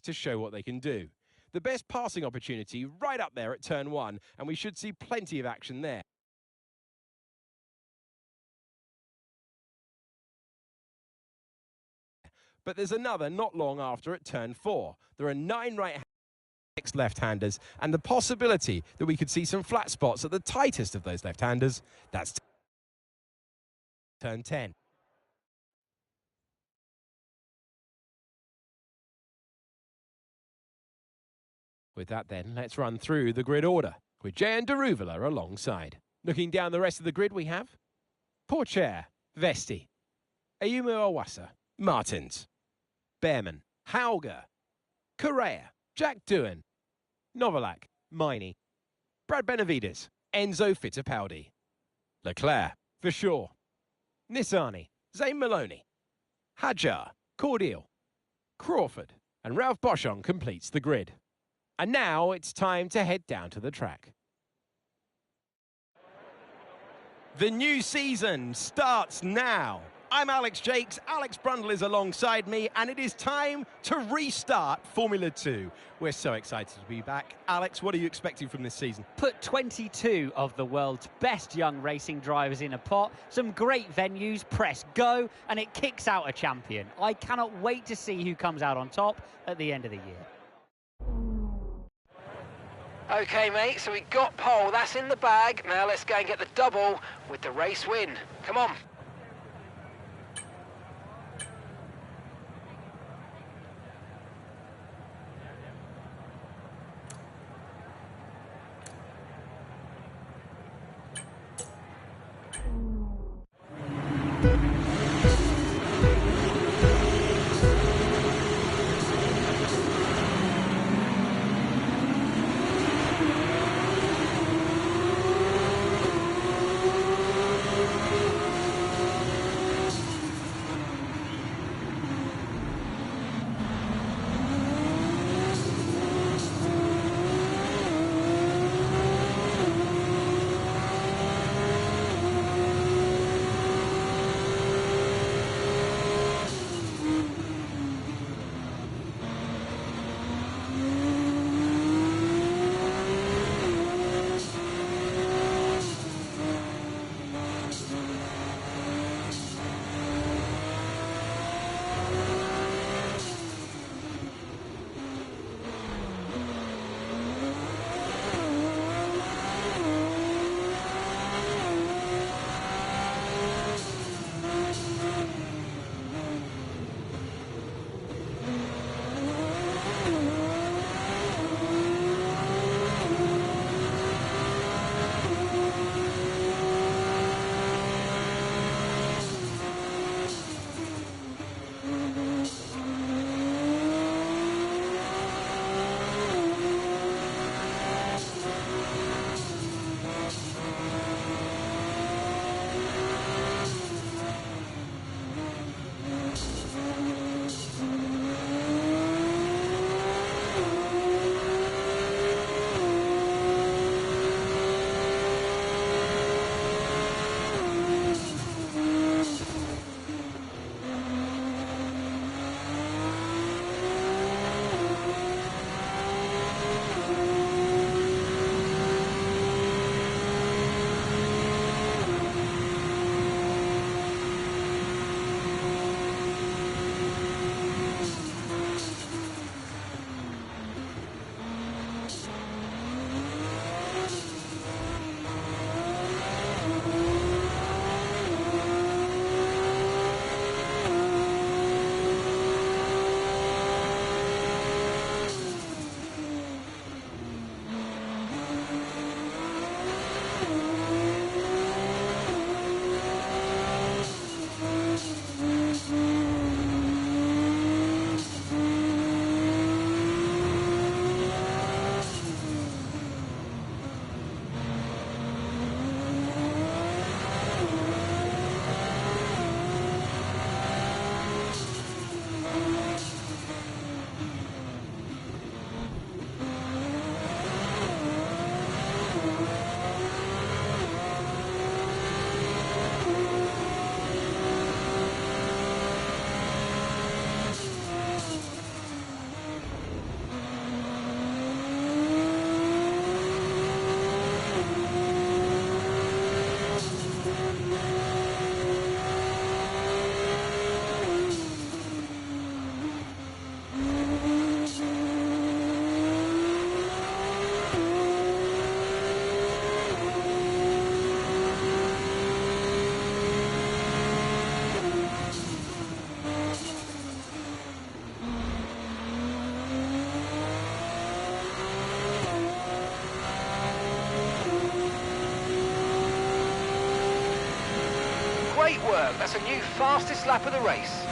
to show what they can do. The best passing opportunity right up there at turn 1, and we should see plenty of action there. But there's another not long after at turn 4. There are 9 right-handers, 6 left-handers, and the possibility that we could see some flat spots at the tightest of those left-handers. That's turn 10. With that then, let's run through the grid order, with Jehan Daruvala alongside. Looking down the rest of the grid we have Pourchaire, Vesti, Ayumu Awasa, Martins, Bearman, Hauger, Correa, Jack Doohan, Novalak, Miney, Brad Benavides, Enzo Fittipaldi, Leclerc, Verschoor, Nissany, Zane Maloney, Hadjar, Cordial, Crawford, and Ralph Boschung completes the grid. And now it's time to head down to the track. The new season starts now. I'm Alex Jakes, Alex Brundle is alongside me, and it is time to restart Formula 2. We're so excited to be back. Alex, what are you expecting from this season? Put 22 of the world's best young racing drivers in a pot, some great venues, press go, and it kicks out a champion. I cannot wait to see who comes out on top at the end of the year. Okay, mate, so we got pole, that's in the bag. Now let's go and get the double with the race win. Come on. That's a new fastest lap of the race.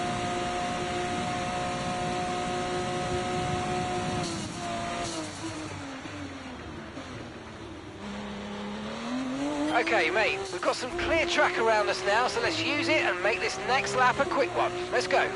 Okay, mate, we've got some clear track around us now, so let's use it and make this next lap a quick one. Let's go.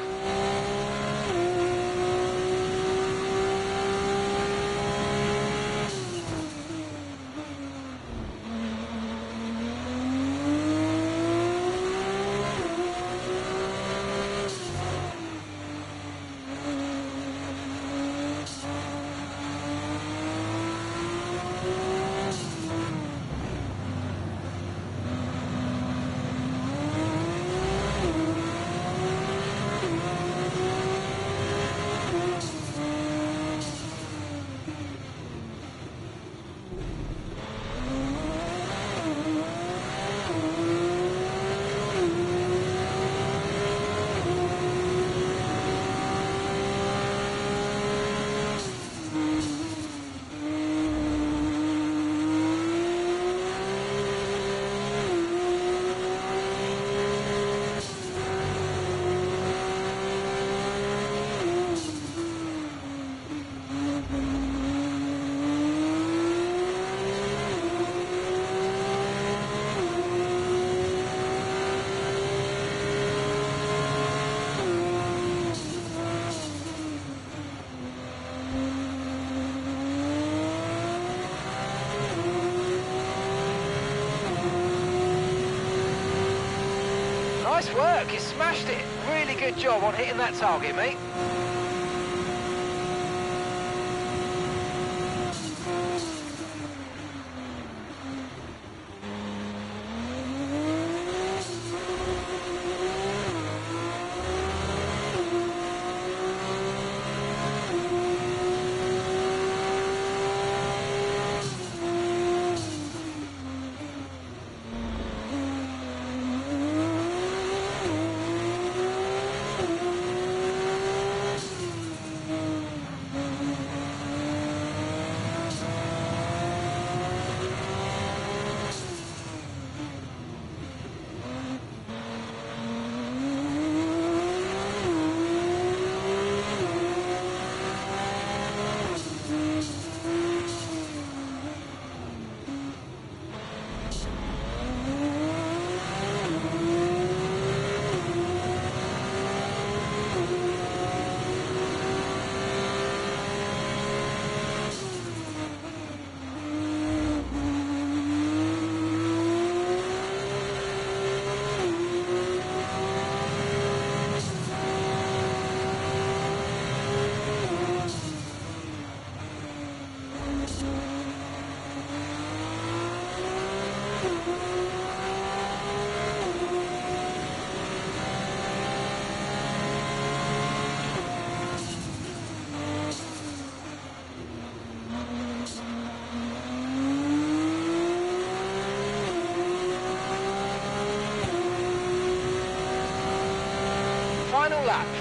Nice work, you smashed it. Really good job on hitting that target, mate.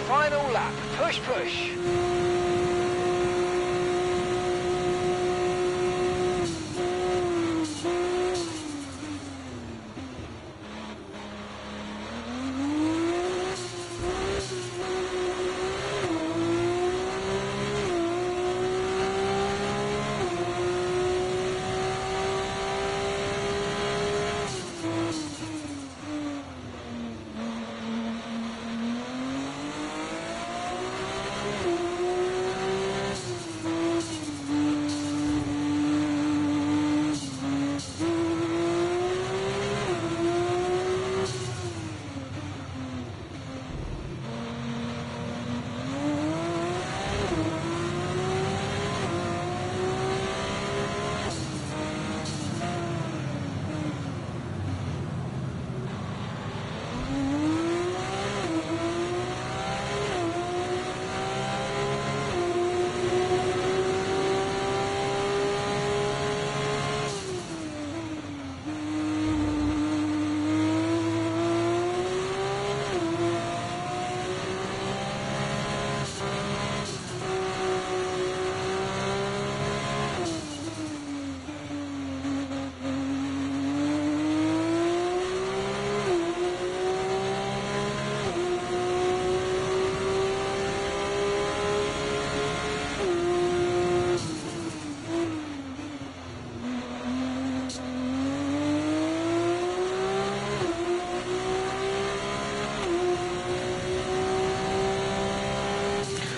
Final lap, push, push.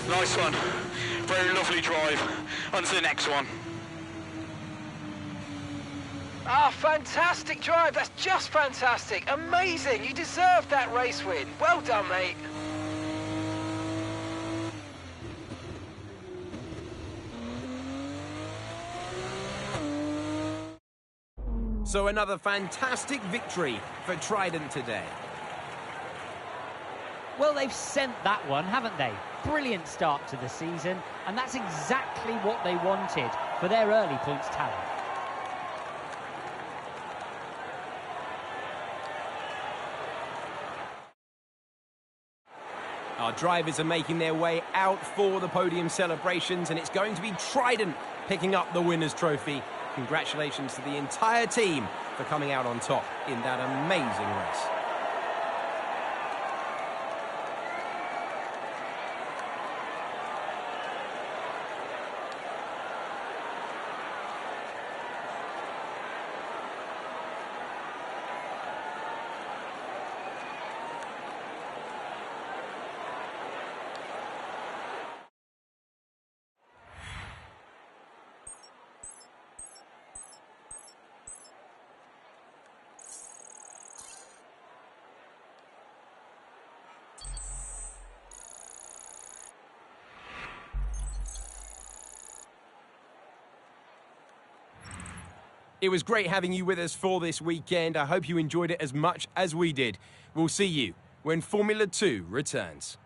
Nice one. Very lovely drive. On to the next one. Ah, fantastic drive. That's just fantastic. Amazing. You deserve that race win. Well done, mate. So another fantastic victory for Trident today. Well, they've sent that one, haven't they? Brilliant start to the season, and that's exactly what they wanted for their early points tally. Our drivers are making their way out for the podium celebrations, and it's going to be Trident picking up the winner's trophy. Congratulations to the entire team for coming out on top in that amazing race. It was great having you with us for this weekend. I hope you enjoyed it as much as we did. We'll see you when Formula 2 returns.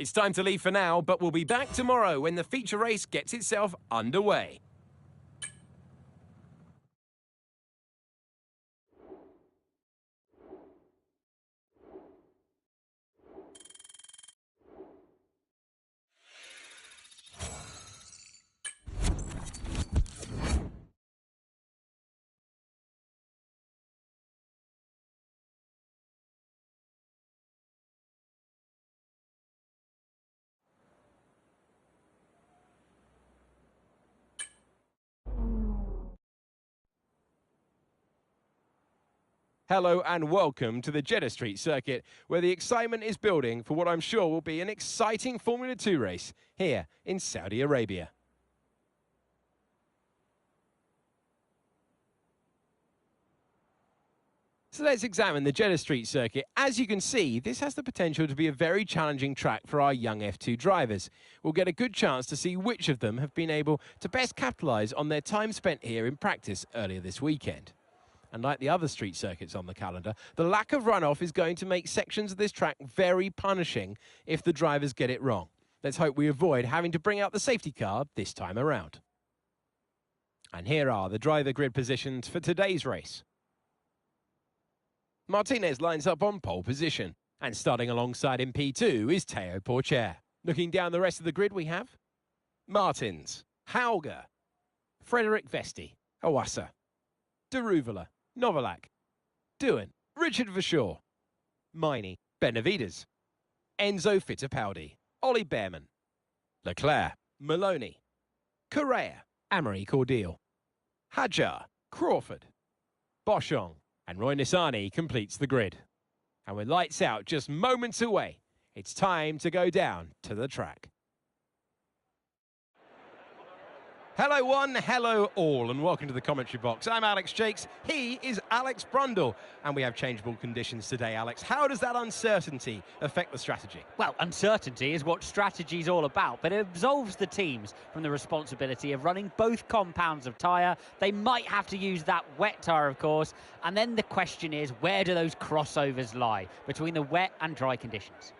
It's time to leave for now, but we'll be back tomorrow when the feature race gets itself underway. Hello and welcome to the Jeddah Street Circuit, where the excitement is building for what I'm sure will be an exciting Formula 2 race here in Saudi Arabia. So let's examine the Jeddah Street Circuit. As you can see, this has the potential to be a very challenging track for our young F2 drivers. We'll get a good chance to see which of them have been able to best capitalise on their time spent here in practice earlier this weekend. And like the other street circuits on the calendar, the lack of runoff is going to make sections of this track very punishing if the drivers get it wrong. Let's hope we avoid having to bring out the safety car this time around. And here are the driver grid positions for today's race. Martinez lines up on pole position, and starting alongside in P2 is Théo Pourchaire. Looking down the rest of the grid we have Martins, Hauger, Frederik Vesti, Iwasa, Daruvala, Novalak, Doohan, Richard Verschoor, Miney, Benavides, Enzo Fittipaldi, Ollie Behrman, Leclerc, Maloney, Correa, Amaury Cordeel, Hadjar, Crawford, Boschong, and Roy Nissany completes the grid. And with lights out just moments away, it's time to go down to the track. Hello one, hello all, and welcome to the commentary box. I'm Alex Jakes, he is Alex Brundle, and we have changeable conditions today, Alex. How does that uncertainty affect the strategy? Well, uncertainty is what strategy is all about, but it absolves the teams from the responsibility of running both compounds of tyre. They might have to use that wet tyre, of course, and then the question is, where do those crossovers lie between the wet and dry conditions?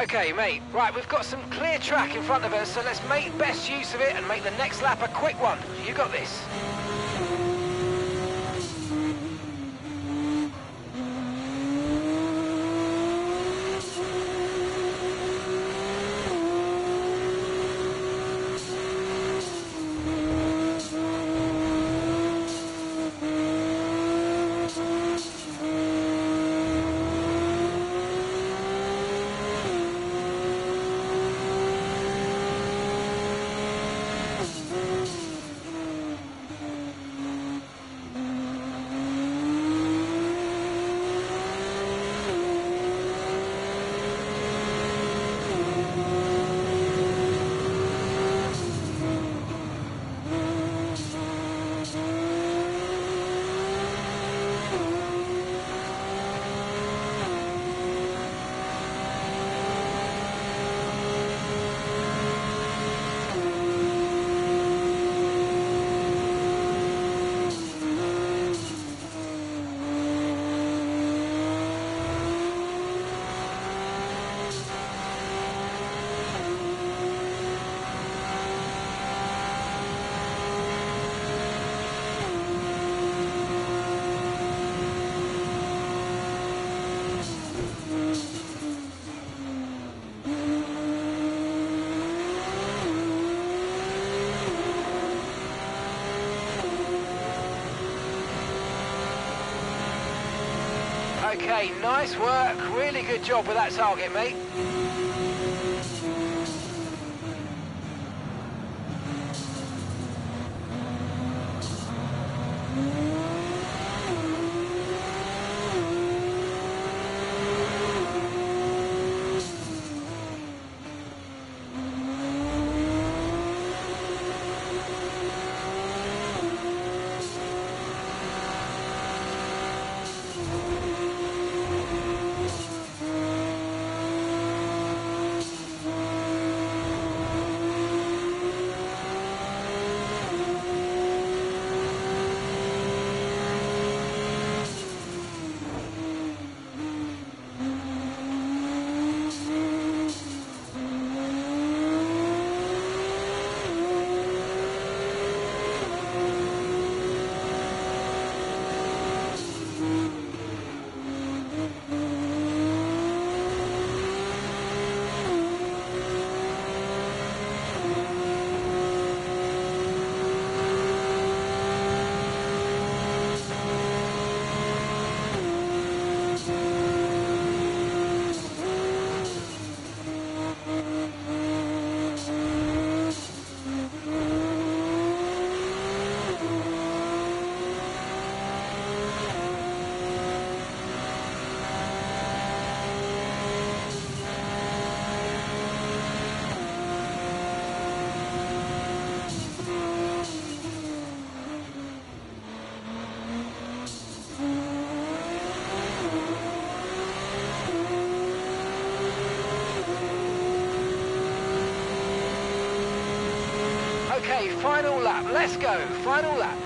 Okay, mate. Right, we've got some clear track in front of us, so let's make best use of it and make the next lap a quick one. You got this. Okay, nice work. Really good job with that target, mate. Okay, final lap. Let's go. Final lap.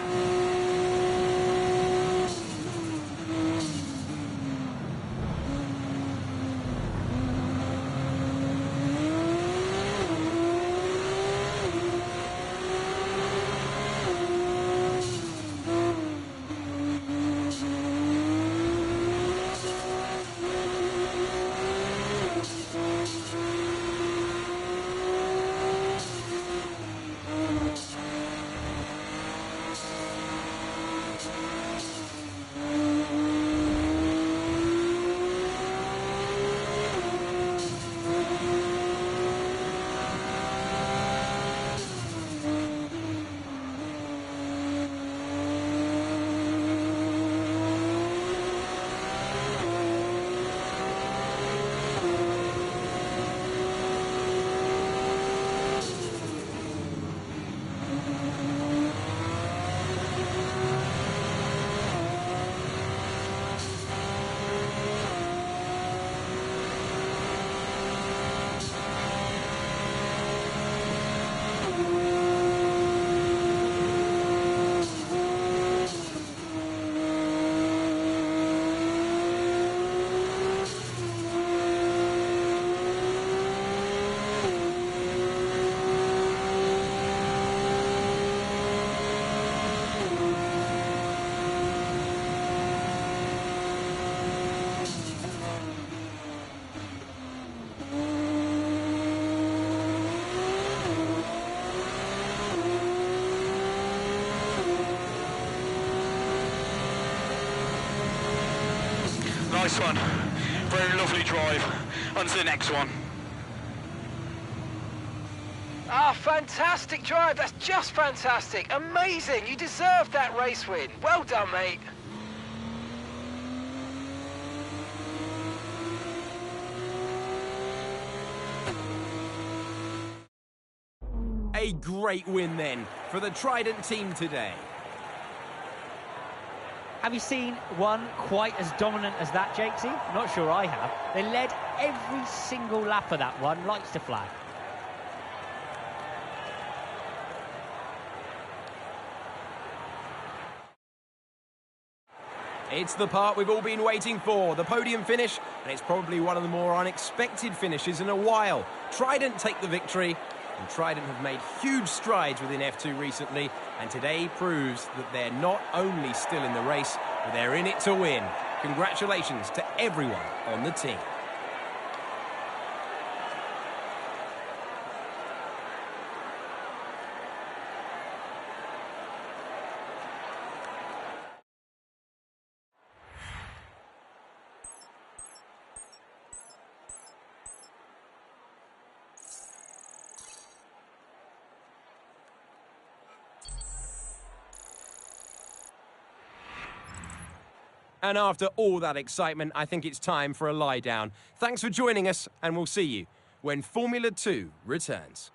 nice one. Very lovely drive. On to the next one. Ah, fantastic drive. That's just fantastic. Amazing. You deserved that race win. Well done, mate. A great win then for the Trident team today. Have you seen one quite as dominant as that, Jakesy? Not sure I have. They led every single lap of that one, lights to flag. It's the part we've all been waiting for, the podium finish, and it's probably one of the more unexpected finishes in a while. Trident take the victory, and Trident have made huge strides within F2 recently, and today proves that they're not only still in the race, but they're in it to win. Congratulations to everyone on the team. And after all that excitement, I think it's time for a lie down. Thanks for joining us, and we'll see you when Formula 2 returns.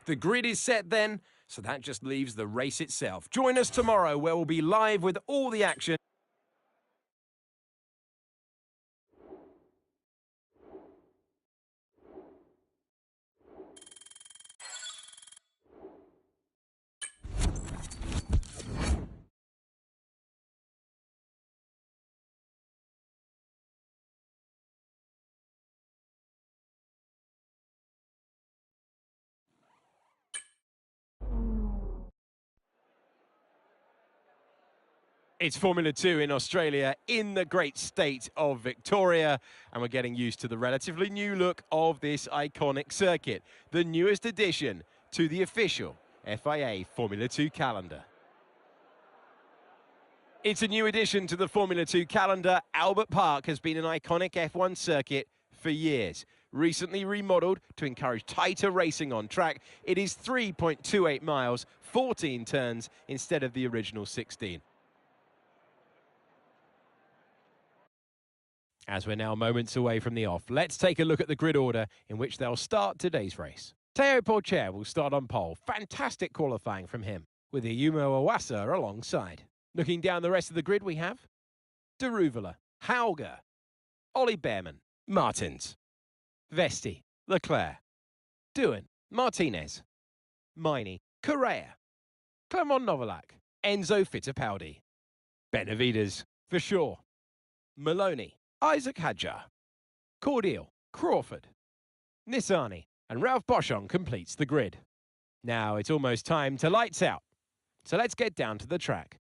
The grid is set then, so that just leaves the race itself. Join us tomorrow where we'll be live with all the action. It's Formula 2 in Australia in the great state of Victoria, and we're getting used to the relatively new look of this iconic circuit, the newest addition to the official FIA Formula 2 calendar. It's a new addition to the Formula 2 calendar. Albert Park has been an iconic F1 circuit for years. Recently remodelled to encourage tighter racing on track, it is 3.28 miles, 14 turns instead of the original 16. As we're now moments away from the off, let's take a look at the grid order in which they'll start today's race. Teo Pourchaire will start on pole. Fantastic qualifying from him, with Ayumu Iwasa alongside. Looking down the rest of the grid, we have Daruvala, Hauger, Ollie Bearman, Martins, Vesti, Leclerc, Doohan, Martinez, Miney, Correa, Clement Novalak, Enzo Fittipaldi, Benavides, for sure, Maloney, Isaac Hadjar, Cordial, Crawford, Nissani, and Ralph Boschung completes the grid. Now it's almost time to lights out, so let's get down to the track.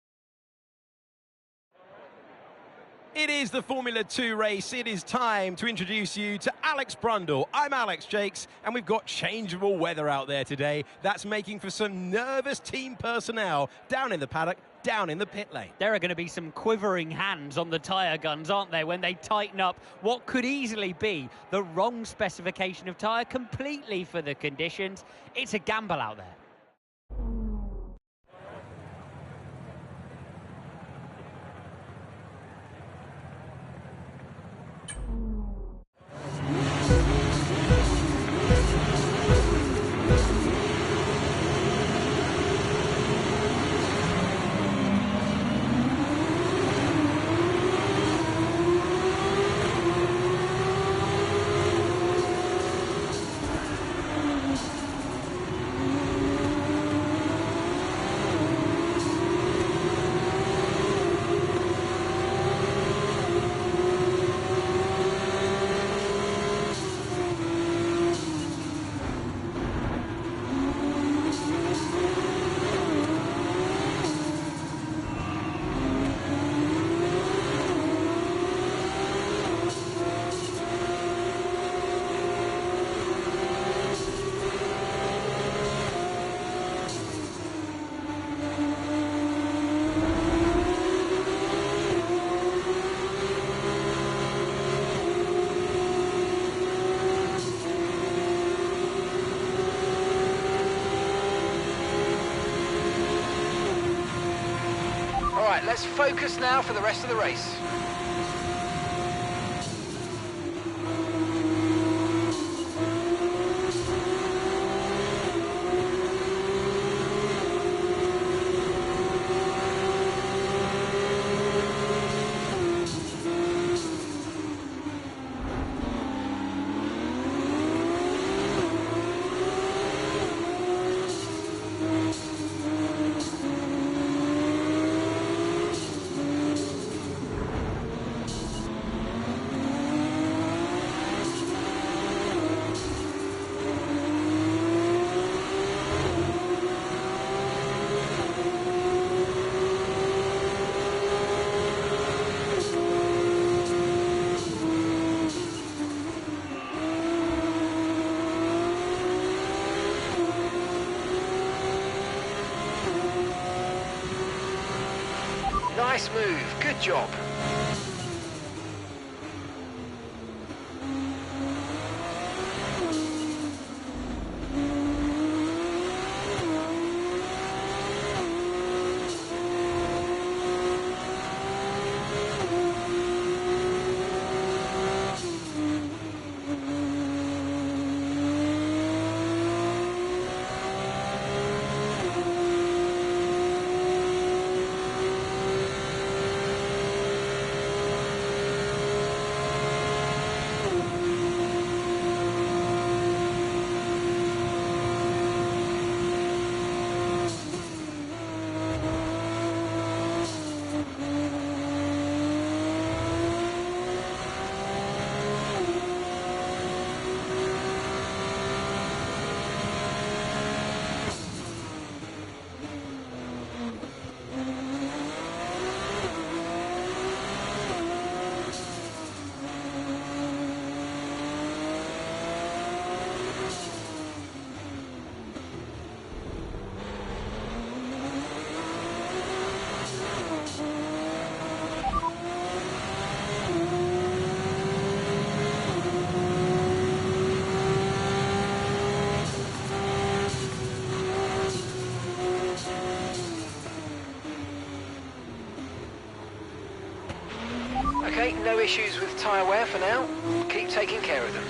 It is the Formula 2 race. It is time to introduce you to Alex Brundle. I'm Alex Jakes, and we've got changeable weather out there today. That's making for some nervous team personnel down in the paddock, down in the pit lane. There are going to be some quivering hands on the tyre guns, aren't there, when they tighten up what could easily be the wrong specification of tyre completely for the conditions. It's a gamble out there. Let's focus now for the rest of the race. Nice move, good job. Okay, no issues with tyre wear for now. Keep taking care of them.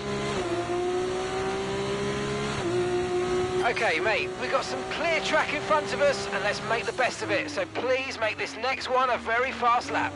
Okay, mate, we've got some clear track in front of us, and let's make the best of it. So please make this next one a very fast lap.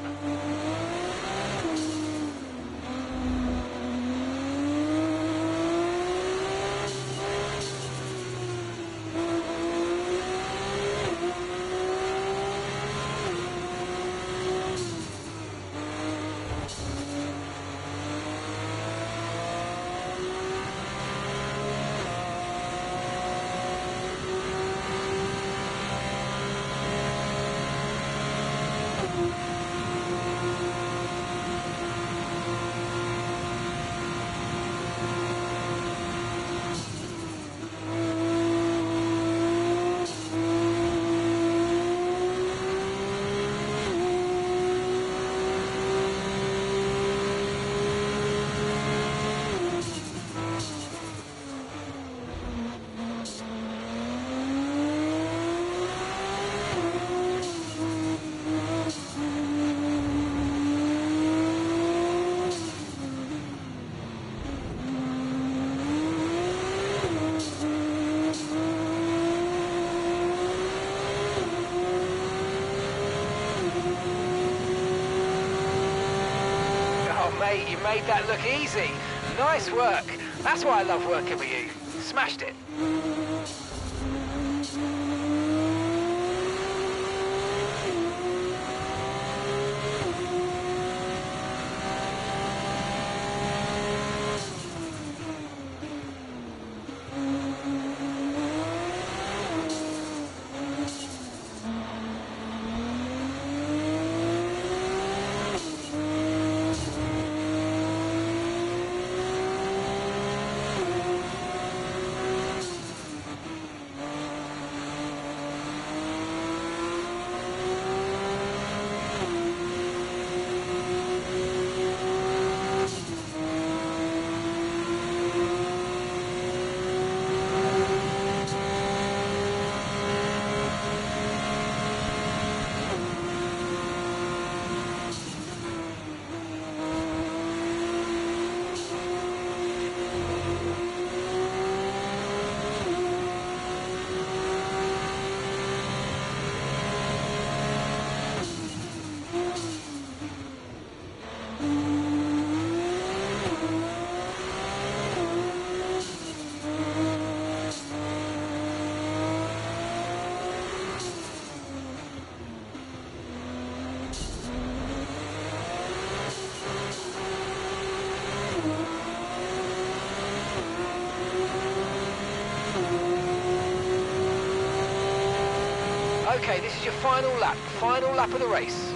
Mate, you made that look easy. Nice work. That's why I love working with you. Smashed it. Okay, this is your final lap of the race.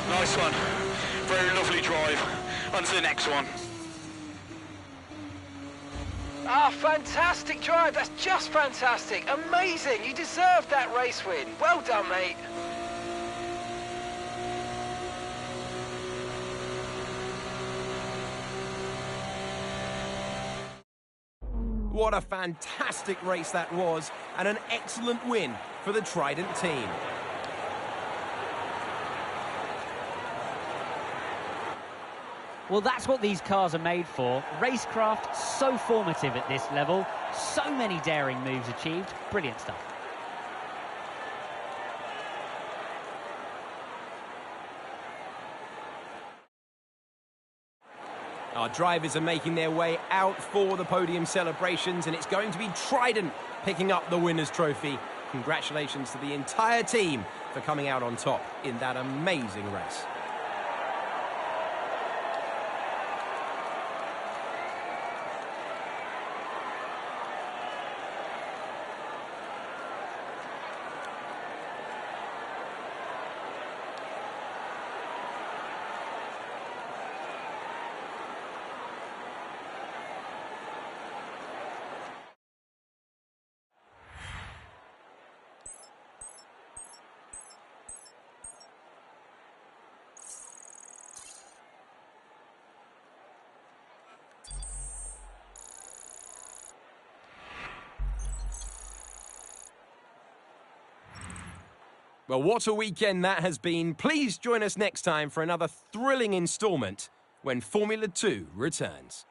Nice one. Very lovely drive. On to the next one. Ah, fantastic drive. That's just fantastic. Amazing. You deserved that race win. Well done, mate. What a fantastic race that was, and an excellent win for the Trident team. Well, that's what these cars are made for. Racecraft, so formative at this level. So many daring moves achieved. Brilliant stuff. Our drivers are making their way out for the podium celebrations, and it's going to be Trident picking up the winner's trophy. Congratulations to the entire team for coming out on top in that amazing race. Well, what a weekend that has been. Please join us next time for another thrilling instalment when Formula 2 returns.